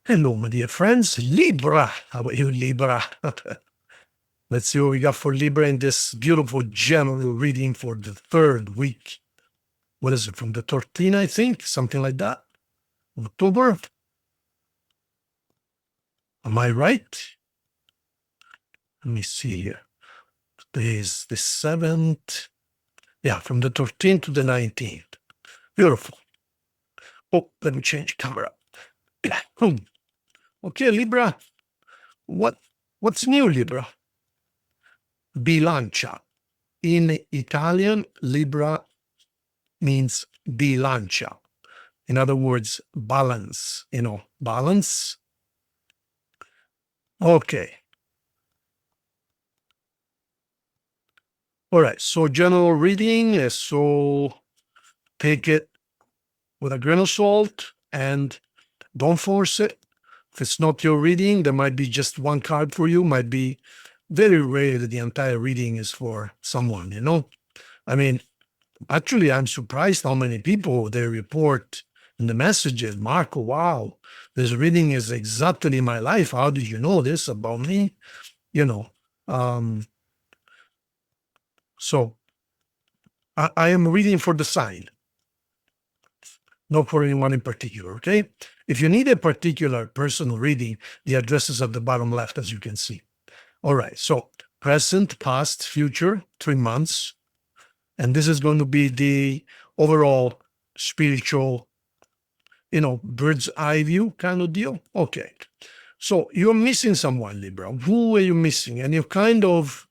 Hello, my dear friends. Libra. How about you, Libra? Let's see what we got for Libra in this beautiful general reading for the third week. What is it? From the 13th, I think? Something like that. October. Am I right? Let me see here. Today is the 7th. Yeah, from the 13th to the 19th. Beautiful. Oh, let me change camera. Okay, Libra. What's new, Libra? Bilancia. In Italian, Libra means bilancia. In other words, balance, balance. Okay. All right. So general reading. So take it with a grain of salt and don't force it. If it's not your reading, there might be just one card for you. Might be very rare that the entire reading is for someone, I mean, actually, I'm surprised how many people they report in the messages. Marco, wow, this reading is exactly my life. How did you know this about me? So I am reading for the sign, not for anyone in particular, okay? If you need a particular personal reading, the address is at the bottom left, as you can see. All right, so present, past, future, 3 months. And this is going to be the overall spiritual, bird's eye view kind of deal. Okay. So you're missing someone, Libra. Who are you missing? And you're kind of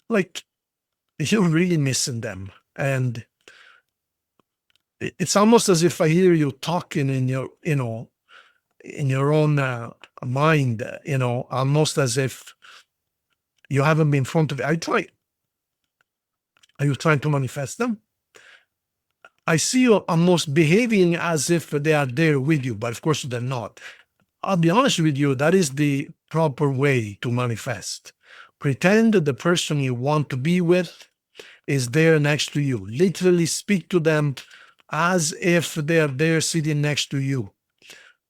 like, you're really missing them. And it's almost as if I hear you talking in your, in your own mind, almost as if you haven't been in front of it. Are you trying to manifest them? I see you almost behaving as if they are there with you, but of course they're not. I'll be honest with you, that is the proper way to manifest. Pretend that the person you want to be with is there next to you. Literally speak to them as if they are there sitting next to you.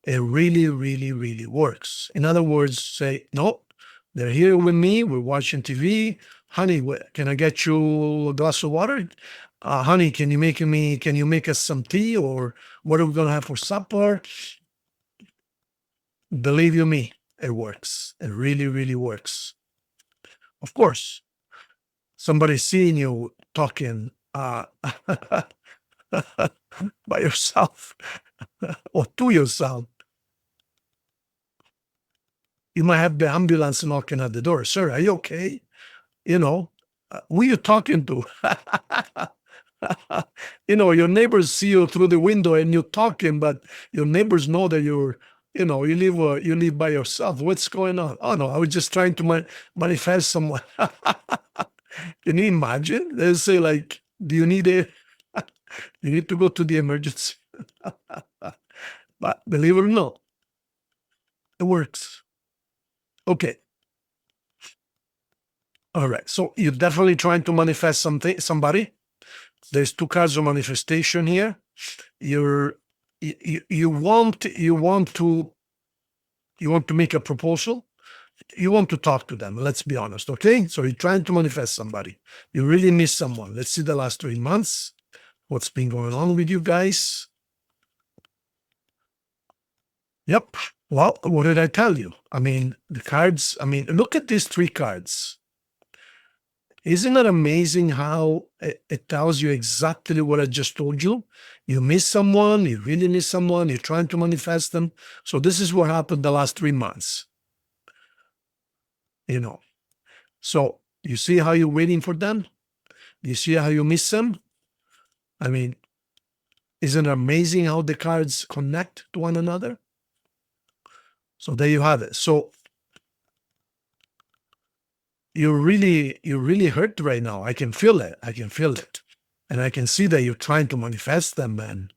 It really, really, really works. In other words, say, no, they're here with me. We're watching TV. Honey, can I get you a glass of water? Honey, can you make us some tea, or what are we going to have for supper? Believe you me, it works. It really, really works. Of course, somebody seeing you talking by yourself or to yourself, you might have the ambulance knocking at the door. Sir, are you okay? Who are you talking to? Your neighbors see you through the window and you're talking, but your neighbors know that you live by yourself. What's going on? Oh no, I was just trying to manifest someone. Can you imagine? They say like, do you need you need to go to the emergency? But believe it or not, it works. Okay. All right. So you're definitely trying to manifest somebody. There's 2 cards of manifestation here. You want to make a proposal. You want to talk to them. Let's be honest, okay? So you're trying to manifest somebody. You really miss someone. Let's see the last 3 months. What's been going on with you guys? Yep. Well, what did I tell you? I mean, the cards, look at these 3 cards. Isn't it amazing how it tells you exactly what I just told you? You miss someone, you really miss someone, you're trying to manifest them. So this is what happened the last 3 months. So you see how you're waiting for them? You see how you miss them? I mean, isn't it amazing how the cards connect to one another? So there you have it. So you're really hurt right now. I can feel it. And I can see that you're trying to manifest them, and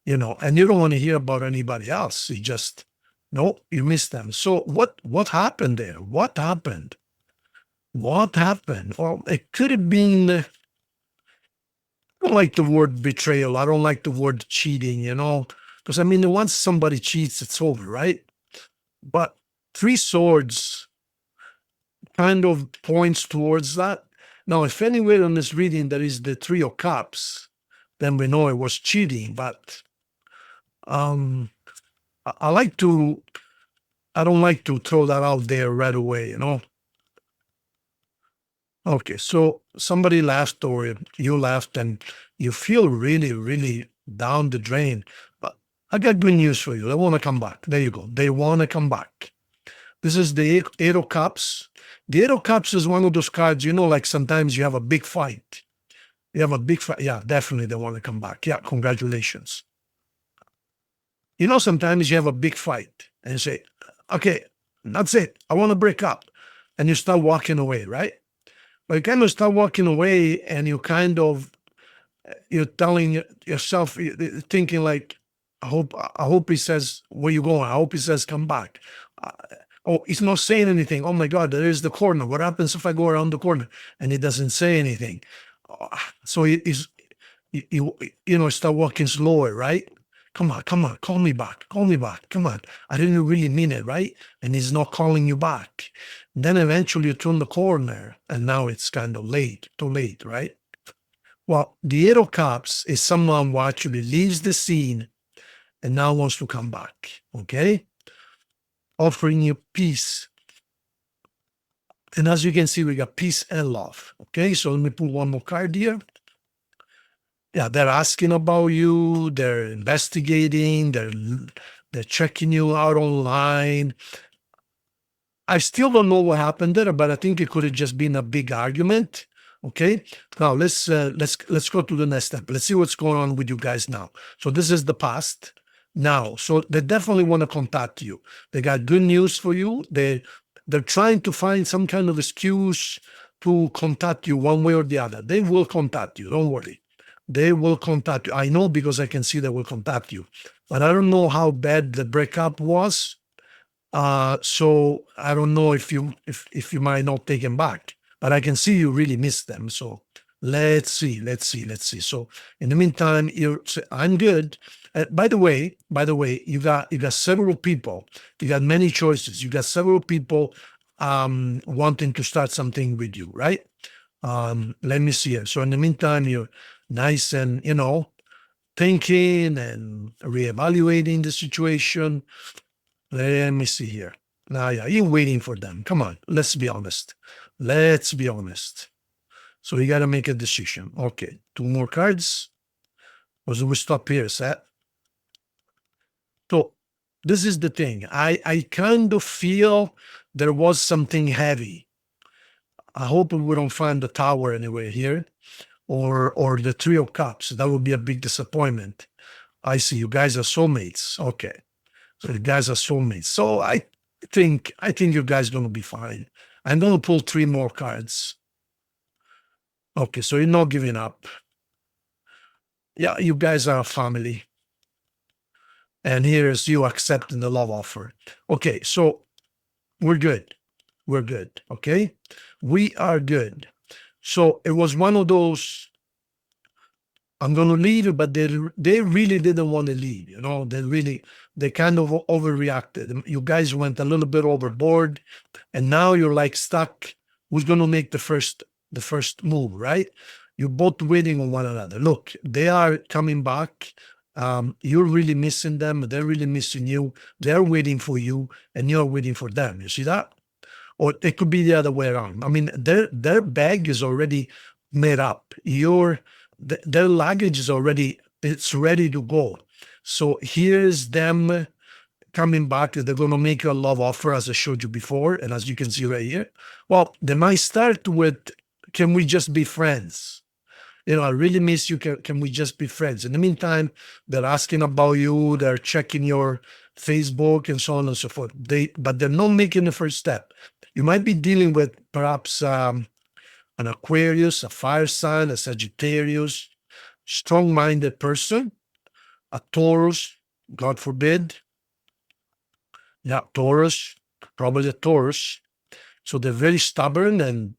and you don't want to hear about anybody else. You miss them. So what happened there? What happened? Well, it could have been, I don't like the word betrayal. I don't like the word cheating, Because I mean, once somebody cheats, it's over, right? But three swords kind of points towards that. Now, if anywhere in this reading there is the three of cups, then we know it was cheating. But I like to, I don't like to throw that out there right away, you know. Okay, so somebody laughed or you laughed and you feel really, really down the drain. But I got good news for you. They want to come back. There you go. They want to come back. This is the Eight of Cups. The Eight of Cups is one of those cards, you know, like sometimes you have a big fight. You have a big fight. Yeah, definitely they want to come back. Yeah, congratulations. You know, sometimes you have a big fight and you say, okay, that's it. I want to break up. And you start walking away, right? But you kind of start walking away and you kind of, you're telling yourself, thinking like, I hope he says, where you going? I hope he says, come back. Oh, he's not saying anything. Oh my God, there is the corner. What happens if I go around the corner? And he doesn't say anything. So he's, you know, start walking slower, right? Come on, call me back, come on. I didn't really mean it, right? And he's not calling you back. Then eventually you turn the corner and now it's kind of too late, right? Well, the Eight of Cups is someone who actually leaves the scene and now wants to come back, okay? Offering you peace. And as you can see, we got peace and love, okay? So let me pull one more card here. Yeah, they're asking about you, they're investigating, they're checking you out online. I still don't know what happened there, but I think it could have just been a big argument. Okay. Now let's go to the next step. Let's see what's going on with you guys now. So this is the past now. So they definitely want to contact you. They got good news for you. They're trying to find some kind of excuse to contact you one way or the other. They will contact you. Don't worry. They will contact you. I know because I can see they will contact you. But I don't know how bad the breakup was. So I don't know if you might not take them back, but I can see you really miss them. So let's see. So in the meantime, I'm good. By the way, you got several people. You got many choices. You got several people wanting to start something with you, right? Let me see here. So in the meantime, you're nice and thinking and reevaluating the situation. Let me see here. Now, yeah, you're waiting for them. Come on, let's be honest. So you got to make a decision. Okay, two more cards. Or we stop here, Seth? So this is the thing. I kind of feel there was something heavy. I hope we don't find the Tower anywhere here, or the Three of Cups. That would be a big disappointment. I see you guys are soulmates. Okay. So the guys are soulmates. So I think you guys are gonna be fine. I'm gonna pull three more cards. Okay, so you're not giving up. Yeah, you guys are a family. And here's you accepting the love offer. Okay, so we're good. Okay? We are good. So it was one of those, I'm going to leave, but they really didn't want to leave. They kind of overreacted. You guys went a little bit overboard, and now you're like stuck. Who's going to make the first move, right? You're both waiting on one another. Look, they are coming back. You're really missing them. They're really missing you. They're waiting for you, and you're waiting for them. You see that? Or it could be the other way around. I mean, their bag is already made up. Their luggage is it's ready to go. So here's them coming back. They're going to make you a love offer, as I showed you before. And as you can see right here, well, they might start with, can we just be friends? I really miss you. Can we just be friends? In the meantime, they're asking about you. They're checking your Facebook and so on and so forth. But they're not making the first step. You might be dealing with perhaps an Aquarius, a fire sign, a Sagittarius, strong-minded person, a Taurus, God forbid. Yeah, Taurus, probably a Taurus. So they're very stubborn and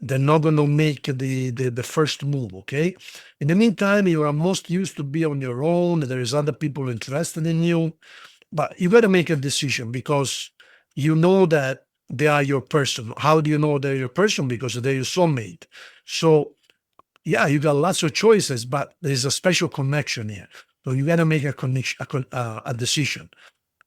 They're not going to make the first move, okay? In the meantime, you are most used to be on your own. There is other people interested in you, but you got to make a decision because you know that they are your person. How do you know they're your person? Because they're your soulmate. So yeah, you got lots of choices, but there's a special connection here. So you got to make a connection, a decision.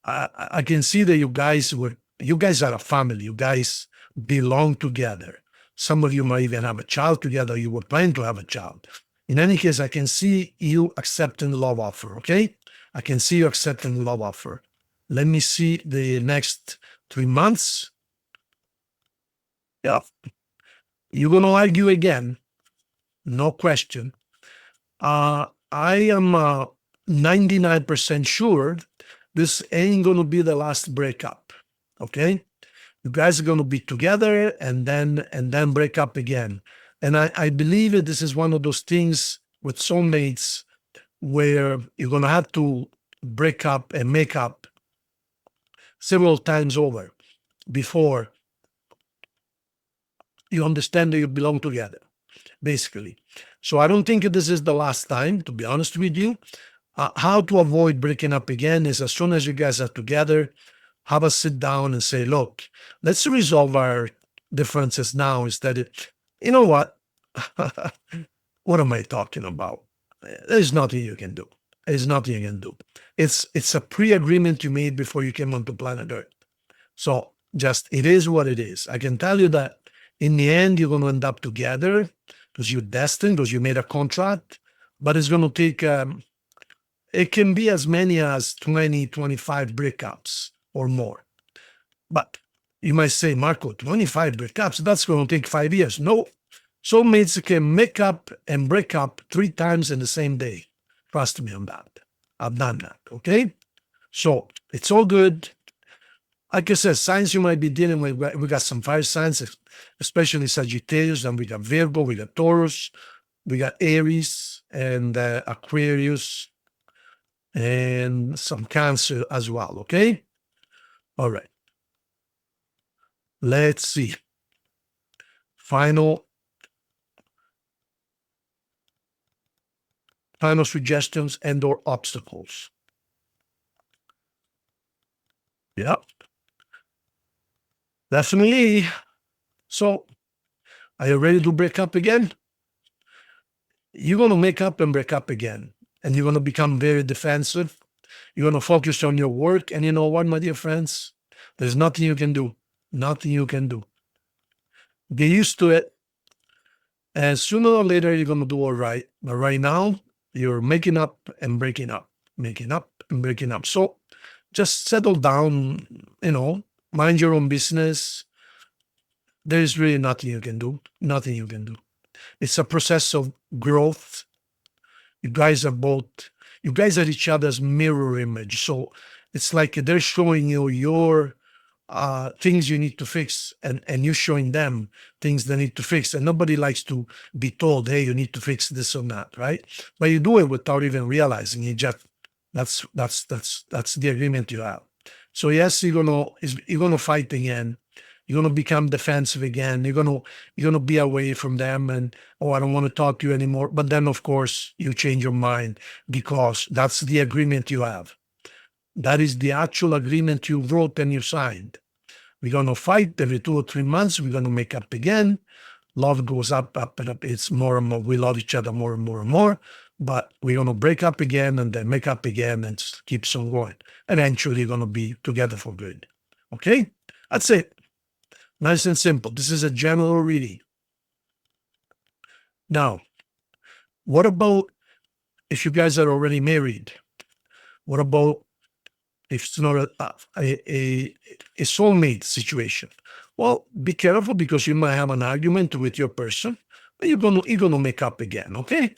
I can see that you guys are a family. You guys belong together. Some of you might even have a child together. You were planning to have a child. In any case, I can see you accepting love offer. Okay, I can see you accepting love offer. Let me see the next 3 months. Yeah, you're gonna argue again, no question. I am 99% sure this ain't gonna be the last breakup. Okay, you guys are gonna be together and then break up again. And I believe that this is one of those things with soulmates where you're gonna have to break up and make up several times over before you understand that you belong together, basically. So I don't think this is the last time, to be honest with you. How to avoid breaking up again is as soon as you guys are together, have a sit down and say, look, let's resolve our differences now instead of, you know what? What am I talking about? There's nothing you can do. There's nothing you can do. It's a pre-agreement you made before you came onto planet Earth. So just it is what it is. I can tell you that in the end, you're going to end up together because you're destined, because you made a contract, but it's going to take, it can be as many as 20, 25 breakups or more. But you might say, Marco, 25 breakups, that's going to take 5 years. No, soulmates can make up and break up 3 times in the same day. Trust me on that. I've done that, okay? So it's all good. Like I said, signs you might be dealing with, we got some fire signs, especially Sagittarius, and we got Virgo, we got Taurus, we got Aries and Aquarius, and some Cancer as well, okay? All right. Let's see. Final suggestions and or obstacles. Yeah. Definitely. So, are you ready to break up again? You're going to make up and break up again. And you're going to become very defensive. You're going to focus on your work. And you know what, my dear friends? There's nothing you can do. Nothing you can do. Get used to it. And sooner or later, you're going to do all right. But right now, you're making up and breaking up. Making up and breaking up. So just settle down, mind your own business. There's really nothing you can do. Nothing you can do. It's a process of growth. You guys are each other's mirror image. So it's like they're showing you your things you need to fix, and you're showing them things they need to fix. And nobody likes to be told, hey, you need to fix this or that, right? But you do it without even realizing it. Just that's the agreement you have. So yes, you're gonna fight again. You're gonna become defensive again. You're gonna be away from them, and I don't want to talk to you anymore. But then, of course, you change your mind because that's the agreement you have. That is the actual agreement you wrote and you signed. We're gonna fight every 2 or 3 months. We're gonna make up again. Love goes up, up and up. It's more and more. We love each other more and more and more. But we're gonna break up again and then make up again and keeps on going. Eventually, you're gonna be together for good. Okay, that's it. Nice and simple. This is a general reading. Now, what about if you guys are already married? What about if it's not a soulmate situation? Well, be careful because you might have an argument with your person, but you're gonna make up again. Okay,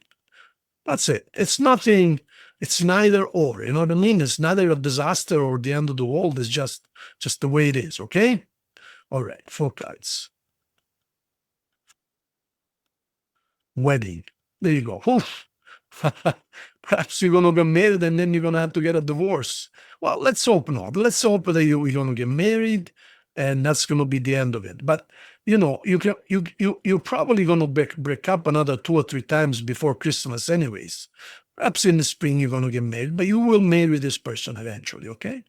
that's it. It's nothing. It's neither or. You know what I mean? It's neither a disaster or the end of the world. It's just the way it is. Okay. All right. 4 cards. Wedding. There you go. Perhaps you're going to get married and then you're going to have to get a divorce. Well, let's hope not. Let's hope that you're going to get married and that's going to be the end of it. But you're probably going to break up another 2 or 3 times before Christmas anyways. Perhaps in the spring you're going to get married, but you will marry this person eventually, okay?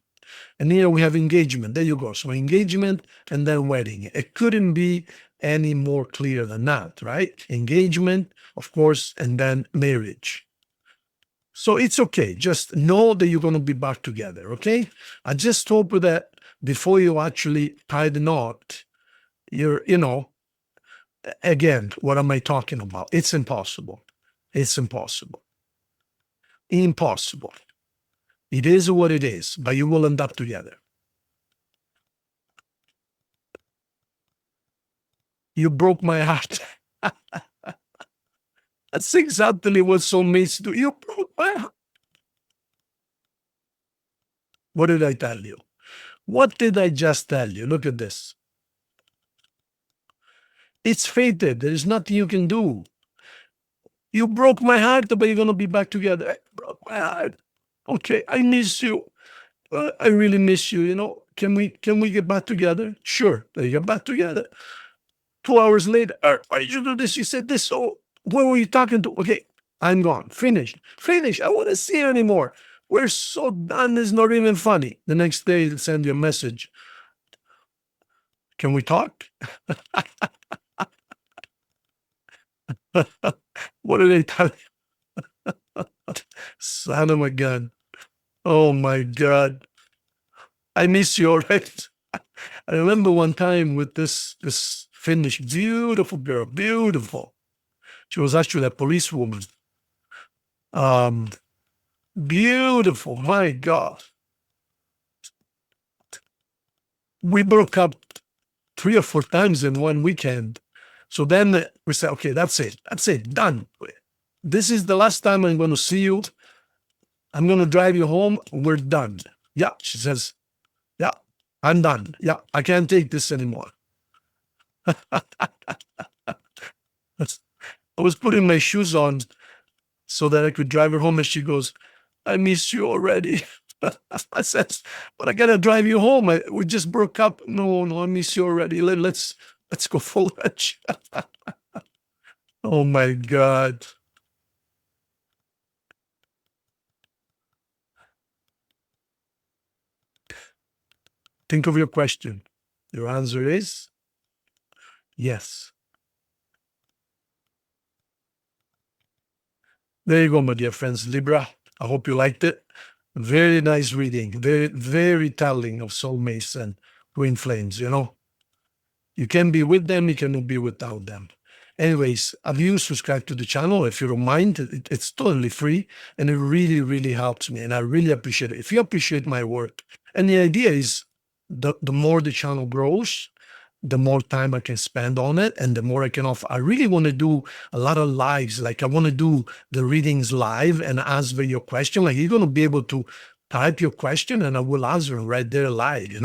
And here we have engagement. There you go. So engagement and then wedding. It couldn't be any more clear than that, right? Engagement, of course, and then marriage. So it's okay. Just know that you're going to be back together, okay? I just hope that before you actually tie the knot, again, what am I talking about? It's impossible. It's impossible. Impossible. It is what it is, but you will end up together. You broke my heart. That's exactly what soulmates do. You broke my heart. What did I tell you? What did I just tell you? Look at this. It's fated. There is nothing you can do. You broke my heart, but you're going to be back together. I broke my heart. Okay, I miss you. I really miss you. Can we get back together? Sure. They get back together. 2 hours later, why did you do this? You said this. So what were you talking to? Okay, I'm gone. Finished. Finished. I want to see you anymore. We're so done. It's not even funny. The next day, they'll send you a message. Can we talk? What did they tell you? Son of a gun. Oh my God. I miss you already. I remember one time with this Finnish, beautiful girl, beautiful. She was actually a policewoman. Beautiful, my God. We broke up 3 or 4 times in one weekend. So then we said, okay, that's it, done. This is the last time I'm going to see you. I'm going to drive you home. We're done. Yeah, she says, yeah, I'm done. Yeah, I can't take this anymore. I was putting my shoes on so that I could drive her home, and she goes, I miss you already. I said, but I gotta drive you home. We just broke up. No, I miss you already. Let's go for lunch. Oh my God. Think of your question. Your answer is yes. There you go, my dear friends. Libra, I hope you liked it. Very nice reading. Very, very telling of soulmates and twin flames, You can be with them, you cannot be without them. Anyways, have you subscribed to the channel? If you don't mind, it's totally free, and it really, really helps me, and I really appreciate it. If you appreciate my work, and the idea is the more the channel grows, the more time I can spend on it, and the more I can offer. I really want to do a lot of lives. Like, I want to do the readings live and answer your question. Like, you're going to be able to type your question and I will answer right there live,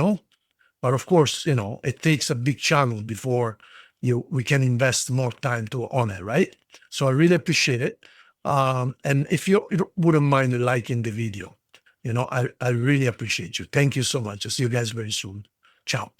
But of course, it takes a big channel before we can invest more time on it, right? So I really appreciate it. And if you wouldn't mind liking the video, I really appreciate you. Thank you so much. I'll see you guys very soon. Ciao.